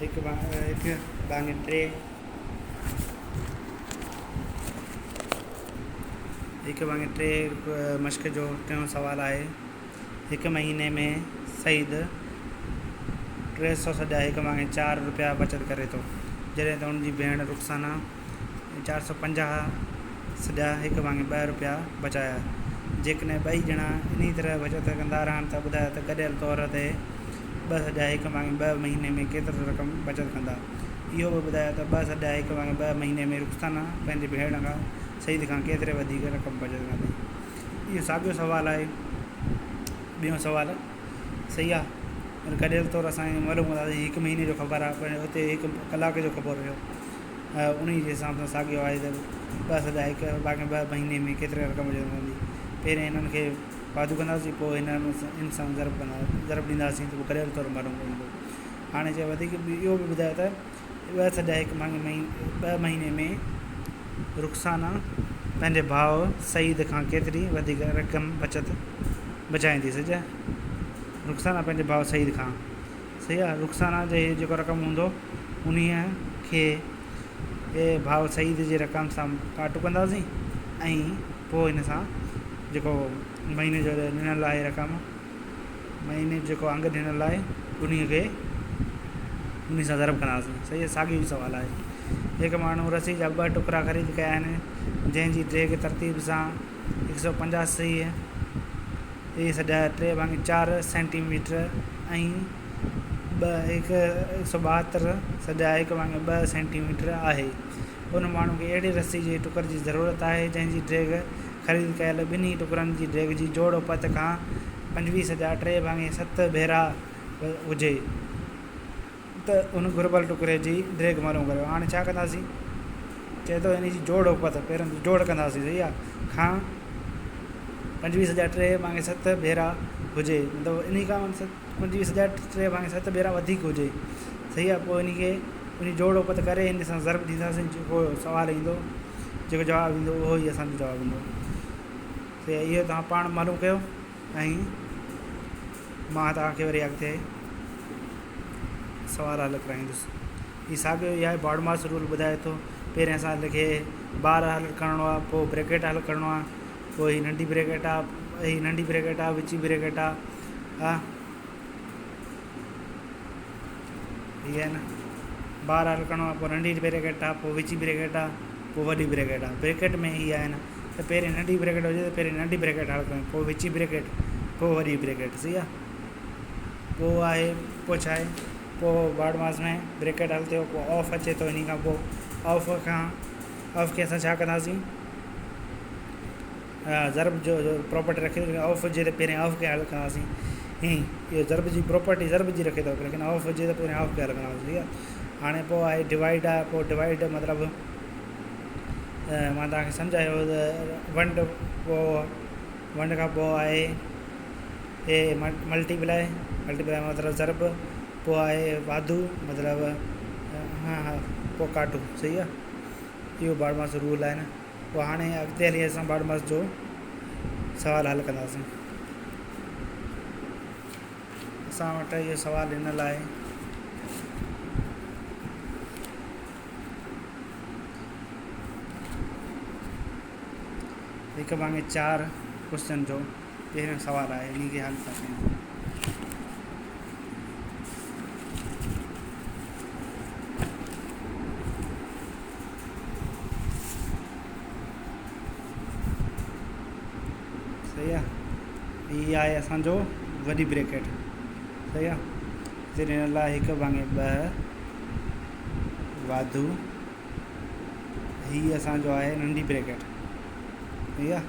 हिकु भाङे टे, मश्क जो टियों सुवालु आहे। हिकु महीने में सईद 300 सॼा 1/4 रुपया बचत करे थो, जॾहिं त उनजी भेण रुखसाना 450 सॼा 1/2 रुपया बचाया। जेकॾहिं ॿई ॼणा इन तरह बचत कंदा रहनि त ॿुधायो त गॾियल तौर ते 2 सॼा 1/2 महीने में केतिरी रक़म बचत कंदा। इहो बि ॿुधायो त 2 सॼा 1/2 महीने में रुखसाना पंहिंजी भेण खां सईद खां केतिरे वधीक रक़म बचत कंदी। इहो साॻियो सुवालु आहे। ॿियों सुवालु सही आहे। गॾियल तौरु असांखे मालूम कंदासीं 1 महीने जो ख़बर आहे, पर उते 1 कलाक जो ख़बर हुयो। उन जे हिसाब सां साॻियो आहे त 2 सॼा 1/2 महीने में केतिरे रक़म बचत कंदी। पहिरें हिननि खे वाधू कंदासीं, पोइ इन सां ज़रब ॾींदासीं त पोइ गॾियल तौरु मालूम पवंदो। हाणे चयो वधीक इहो बि ॿुधायो त 2 सॼा 2 महीने में रुखसाना पंहिंजे भाउ सईद खां केतिरी वधीक रक़म बचाईंदी। सॼा रुखसाना पंहिंजे भाउ सईद खां, सही आहे। रुखसाना जे जेको रक़म हूंदो उन खे भाउ सईद जी रक़म सां काटू कंदासीं, ऐं पोइ हिन सां जेको महीने जो ॾिनल आहे रक़म, महीने जेको अंग ॾिनल आहे उन सां ज़रब कंदासीं। सही आहे। साॻियो ई सुवालु आहे। हिकु माण्हू रसी जा 2 टुकड़ा ख़रीद कया आहिनि, जंहिंजी ड्रेग तरतीब सां 185 सॼा 3/4 सेंटीमीटर ऐं 172 सॼा 1/2 सेंटीमीटर आहे। उन माण्हू खे अहिड़े रसी जे टुकर जी ज़रूरत आहे जंहिंजी ड्रेग ख़रीद कयल ॿिन्ही टुकड़नि जी ड्रेग जी जोड़ पत खां 25 सॼा 3/7 भेरा हुजे, त उन घुर्बल टुकड़े जी ड्रेग मालूम करियो। हाणे छा कंदासीं, चए थो इन जी जोड़ पत पहिरियों जोड़ कंदासीं, सही आहे, खां 25 सॼा 3/7 भेरा हुजे, मतिलबु इन खां 25 सॼा 3/7 भेरा वधीक हुजे, सही आहे। पोइ इन खे उन जोड़ पत करे इन सां ज़रब ॾींदासीं। जेको सुवालु ईंदो, जेको जवाबु ईंदो उहो ई असांजो जवाबु ईंदो। त इहो तव्हां पाण मालूम कयो, ऐं मां तव्हांखे वरी अॻिते सुवालु हल कराईंदुसि। हीउ साॻियो ई आहे। बॉडमास रूल ॿुधाए थो। पहिरियों असांखे बार हल करिणो आहे, पोइ ब्रेकेट हल करिणो आहे, पोइ हीअ नंढी ब्रेकेट आहे, हीअ नंढी ब्रेकेट आहे, विची ब्रेकेट आहे, हीअ आहे न, बार हल करिणो आहे, पोइ नंढी ब्रेकेट आहे, पोइ विची ब्रेकेट आहे, पोइ वॾी ब्रेकेट आहे। ब्रेकेट में हीअ आहे न, त पहिरीं नंढी ब्रेकेट हुजे त पहिरीं नंढी ब्रेकेट हल कयूं, पोइ विची ब्रेकेट, पोइ वॾी ब्रेकेट, सही आहे। पोइ आहे, पोइ छा आहे, पोइ बॉडमास में ब्रेकेट हल थियो, पोइ ऑफ अचे थो। इन खां पोइ ऑफ खे असां छा कंदासीं, ज़रब जो प्रॉपर्टी रखे, ऑफ हुजे त पहिरियों ऑफ खे हल कंदासीं। इहो ज़रब जी प्रॉपर्टी ज़रब जी रखे थो, लेकिन ऑफ हुजे त पहिरियों ऑफ खे हल कंदासीं, सही आहे। हाणे पोइ आहे डिवाइड आहे। पोइ डिवाइड मतिलबु मां तव्हांखे सम्झायो त वंड खां पोइ आहे मल्टीप्लाई मतिलबु ज़रब, पोइ आहे वाधू मतिलबु पोइ काटू, सही आहे। इहो बॉडमास रूल आहे न। पोइ हाणे अॻिते हली असां बॉडमास जो सुवालु हल कंदासीं। असां वटि इहो सुवालु ॾिनल आहे। हिकु भाङे 4 क्वेश्चन जो पहिरियों सुवालु आहे, इन खे हल था कयूं। सही आहे। हीअ आहे असांजो वॾी ब्रेकेट, सही आहे। हिते ॾिनल आहे 1/2 वाधू, हीअ असांजो आहे नंढी ब्रेकेट, सही आहे।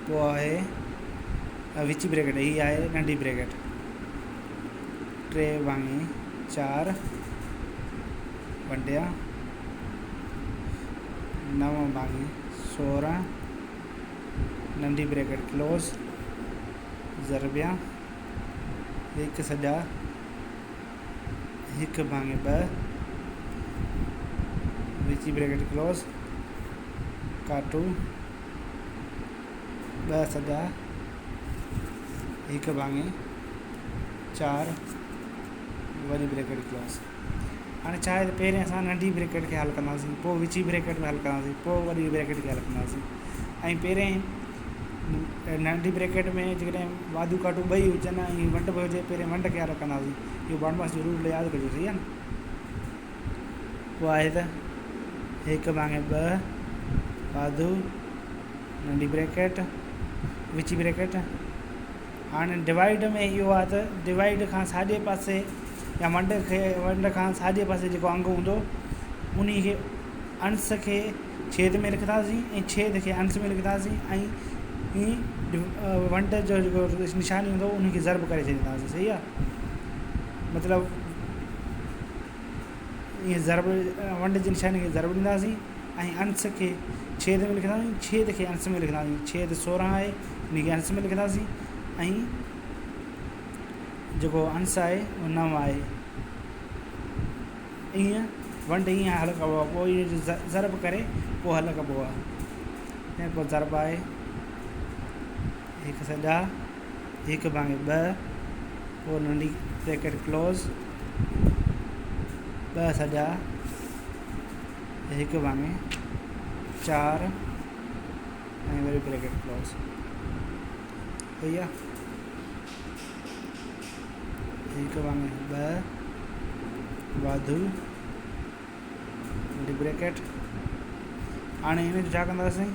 पोइ आहे विची ब्रेकेट, हीअ आहे नंढी ब्रेकेट, 3/4 वंडिया 9/16 नंढी ब्रेकेट क्लोज, ज़रबिया 1 सॼा 1/2 विची ब्रेकेट क्लोज, काटू 2 सॼा 1/4 वरी ब्रैकेट क्लोज। हाणे छा आहे त पहिरें असां नंढी ब्रैकेट खे हल कंदासीं, पोइ विची ब्रैकेट में हल कंदासीं, पोइ वॾी ब्रैकेट खे हल कंदासीं। ऐं पहिरें नंढी ब्रैकेट में जेकॾहिं वाधू काटू ॿई हुजनि ऐं वंड बि हुजे, पहिरें वंड खे हल कंदासीं। इहो बारमास जो रूल यादि कजो, सही आहे न। पोइ आहे त 1 भाङे 2 वाधू नंढी ब्रैकेट विची ब्रैकेट। हाणे डिवाइड में इहो आहे त डिवाइड खां साॼे पासे या वंड खां साॼे पासे जेको अंग हूंदो उन खे अंश खे छेद में लिखंदासीं ऐं छेद खे अंश में लिखंदासीं ऐं ईअं वंड जो जेको निशानी हूंदो उनखे ज़र्ब करे छॾींदासीं, सही आहे। मतिलबु ईअं ज़र्ब वंड जी निशानी खे ज़र्ब ॾींदासीं ऐं अंश खे छेद में लिखंदासीं, छेद खे अंश में लिखंदासीं। छेद 16 आहे, उनखे अंश में लिखंदासीं ऐं जेको अंश आहे उहो 9 आहे। ईअं वंड ईअं हल कबो आहे, पोइ इहो ज़र्ब करे पोइ हल कबो आहे। ऐं पोइ ज़र्ब आहे 1 सॼा 1 भाङे 2, पोइ नंढी ब्रैकेट क्लोज 2 सॼा 1 भाङे 4 ऐं वरी ब्रैकेट क्लोज, सही आहे। 1 भाङे 2 वाधू नंढी ब्रैकेट। हाणे हिन जो छा कंदासीं,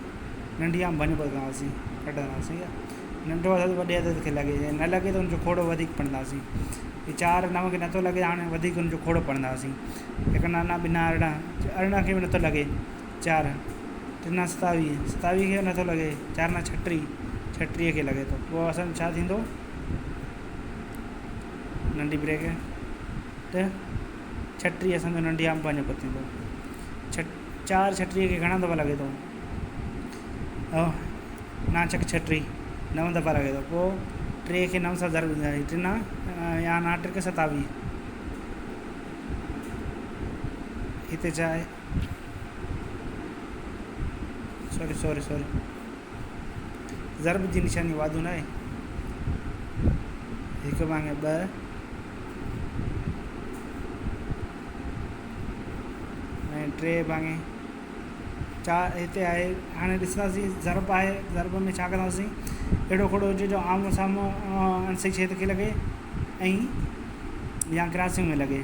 नंढी आम भञ कंदासीं, कढंदासीं। नंढो हथ वॾे हथ खे लॻे, न लॻे त हुनजो खोड़ो वधीक पढ़ंदासीं। 4 9 खे नथो लॻे, हाणे वधीक हुनजो खोड़ो पढ़ंदासीं। 1 नाना 2 18 खे बि नथो लॻे, 4 3 27 27 खे नथो लॻे, 4 36 36 खे लॻे थो। पोइ असांजो छा थींदो, नंढी ब्रैकेट 36 असांजो नंढी आम भञ थींदो। 4 36 खे घणा दफ़ा लॻे थो, 9 6 36 9 दफ़ा लॻे थो। पोइ 3 खे 9 सां ज़र्ब ॾींदासीं, 3 या 9 3 27। हिते छा आहे, सॉरी ज़र्ब जी निशानी वाधू न आहे। 1 भाङे 2 ऐं 3 भाङे 4 हिते आहे। हाणे ॾिसंदासीं ज़र्ब आहे, ज़र्ब में छा कंदासीं, अहिड़ो खोड़ो हुजे जो आम्हूं साम्हूं अंश छेद खे लॻे ऐं या क्रॉसिंग में लॻे।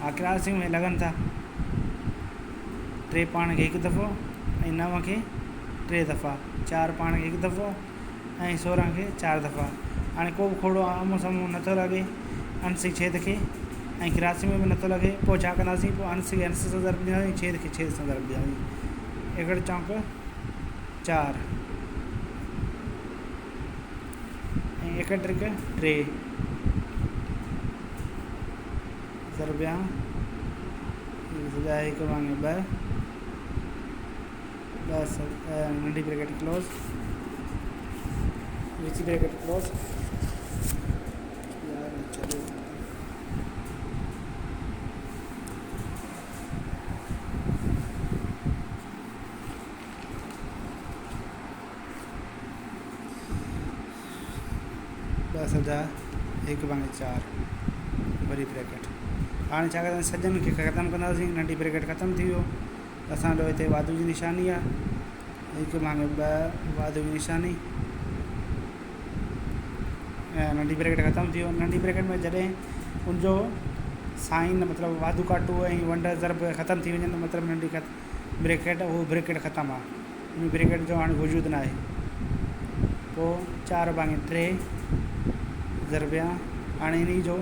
हा क्रॉसिंग में लॻनि था, 3 पाण खे 1 दफ़ो ऐं 9 खे 3 दफ़ा, 4 पाण खे 1 दफ़ो ऐं 16 खे 4 दफ़ा। हाणे को बि खोड़ो आम्हूं साम्हूं नथो लॻे अंश छेद खे ऐं क्रॉसिंग में बि नथो लॻे, पोइ छा कंदासीं, पोइ अंश खे अंश सां ज़र्ब ॾींदासीं, छेद खे छेद सां ज़र्ब ॾींदासीं। 1 चौक 4 ऐं 1 ट्रिक 3 ज़रबिया 1 भाङे 2 नंढी ब्रैकेट क्लोज विची ब्रैकेट क्लोज। सजा 1 भाङे 4 वरी ब्रैकेट। हाणे छा कंदासीं, सजन खे ख़तमु कंदासीं, नंढी ब्रैकेट ख़तमु थी वियो। असांजो हिते वाधू जी निशानी आहे, 1 भाङे 2 वाधू जी निशानी ऐं नंढी ब्रैकेट ख़तमु थी वियो। नंढी ब्रैकेट में जॾहिं उनजो साइन मतिलबु वाधू काटू ऐं वंड ज़रब ख़तमु थी वञनि, मतिलबु नंढी ब्रैकेट उहो ब्रैकेट ख़तमु आहे, उन ब्रैकेट जो हाणे वजूद न आहे। पोइ 4 भाङे 3 ज़रबिया। हाणे इन जो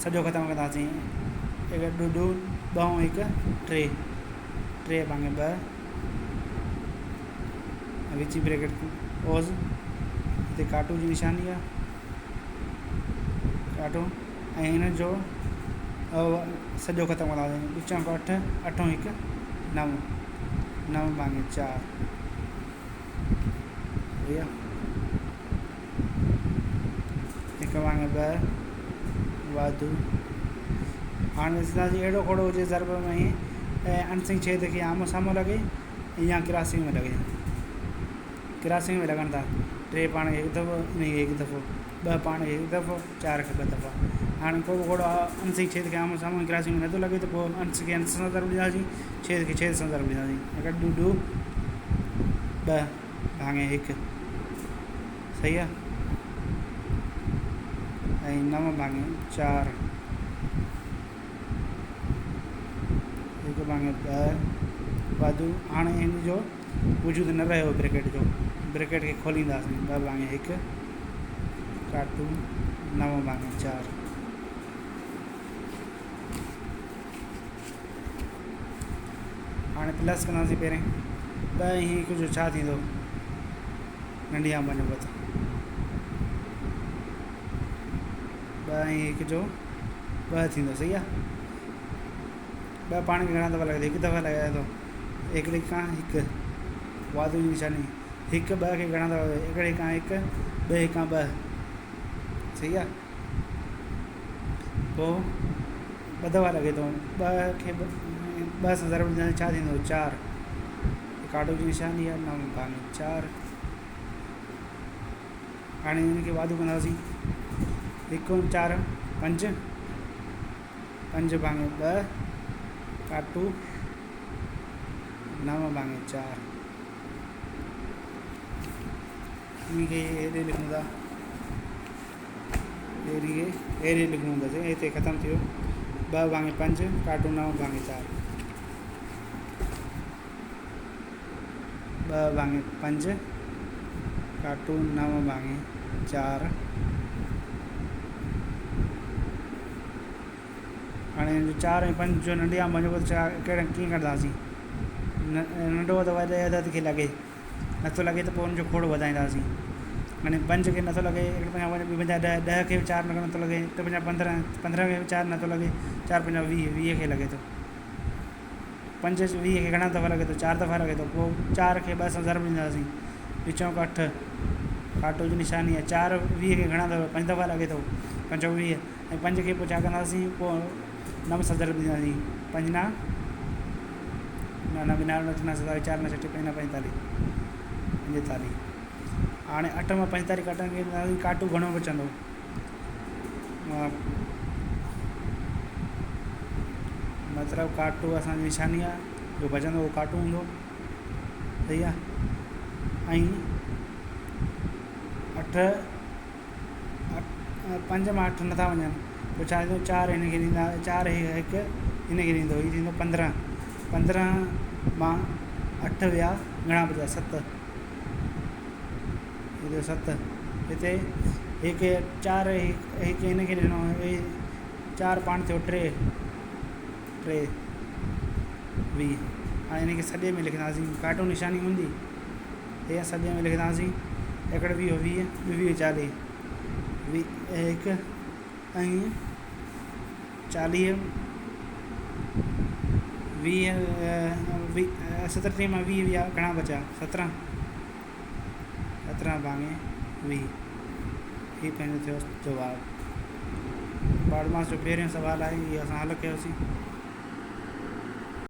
सॼो ख़तमु कंदासीं, 1 2 2 1 3 3 भाङे 2 विची ब्रैकेट क्लोज। हिते काटू जी निशानी आहे, काटू ऐं हिन जो सॼो ख़तमु कंदासीं, विचों 8 8 1 9 9 भाङे 4 भैया 1 भाङे 2 वाधू। हाणे ॾिसंदासीं अहिड़ो खोड़ो हुजे ज़रब में ऐं अंश छेद खे आम्हूं साम्हूं लॻे या क्रॉसिंग में लॻे, क्रॉसिंग में लॻनि था, 3 पाण खे 1 दफ़ो इन खे 1 दफ़ो ॿ पाण खे हिकु दफ़ो, 4 खे 2 दफ़ा। हाणे को बि घोड़ो अंश जी छेद खे आम्हूं साम्हूं क्रॉसिंग में नथो लॻे त पोइ अंश खे अंश सां ज़रूरु ॾींदासीं, छेद खे छेद सां ज़रूरु ॾींदासीं। अगरि ॾुडू 2 भाङे 1 सही आहे, ऐं 9 भाङे 4 1 भाङे 2 वाधू। हाणे हिन जो वजूद न रहियो ब्रेकेट जो, ब्रेकेट खे खोलींदासीं 2 भाङे 1 काटू 9 भाङे 4। हाणे प्लस कंदासीं पहिरें 2 ऐं 1 जो छा थींदो, नंढी आम वञो त 2 ऐं 1 जो 2 थींदो सही आहे। 2 पाण खे घणा दफ़ा लॻे थो, 1 दफ़ा लॻाए थो, 1 खां 1 वाधू जी निशानी 1 2 खे घणा दफ़ा 1 खां 1 2 खां 2 सही आहे। पोइ 2 दफ़ा लॻे थो, 2 खे 2 सां ज़रूरु ॾींदासीं, छा थींदो 4, काटो जी निशानी आहे 9 भाङे 4। हाणे हिन खे वाधू कंदासीं 1 4 5 5 भाङे 2 काटू 9 भाङे 4। इन खे हेॾे लिखूं था, हेॾे लिखणो हूंदसि, हिते ख़तमु थियो 2 भाङे 5 काटू 9 भाङे 4। 2 भाङे 5 काटू 9 भाङे 4। हाणे 4 ऐं 5 जो नंढी आम वञो त कीअं कढंदासीं, नंढो त वॾे अदद खे लॻे, नथो लॻे त पोइ हुनजो खोड़ वधाईंदासीं। हाणे 5 खे नथो लॻे, 1 5 ॿ 5 10 10 खे 4 नथो लॻे, 2 5 15 15 खे 4 नथो लॻे, 4 5 20 20 खे लॻे थो। 5 20 खे घणा दफ़ा लॻे थो, 4 दफ़ा लॻे थो। पोइ 4 खे 2 सां ज़रूरु ॾींदासीं, 2 चौक 8 काटो जी निशानी आहे। 4 20 खे घणा दफ़ा 5 दफ़ा लॻे थो, 5 20 ऐं 5 खे पोइ छा कंदासीं, पोइ 9 सां ज़रूरु ॾींदासीं, 5 न 9 बिना 4 न 6 5 45 45। हाणे 8 मां 45 कटण खे काटू घणो बचंदो, मतिलबु काटू असांजी निशानी आहे, जो बचंदो उहो काटू हूंदो सही आहे। ऐं 5 मां 8 नथा वञनि, पोइ छा थींदो, 4 हिन खे ॾींदा, 4 1 हिन खे ॾींदो, हीअ थींदो 15 15 मां 8 विया घणा बचा 7, हीअ 7 हिते 1 4 1 हिन खे ॾिनो, 4 पाण थियो 3 20। हाणे हिन खे सॼे में लिखंदासीं, काटू निशानी हूंदी हे सॼे में लिखंदासीं, 1 20 20 20 40 1 ऐं 40 20 17 मां 20 विया घणा बचा 17 17 भाङे 20। हीअ पंहिंजो थियो जवाबु। बारमास जो पहिरियों सुवालु आहे, इहो असां हल कयोसीं।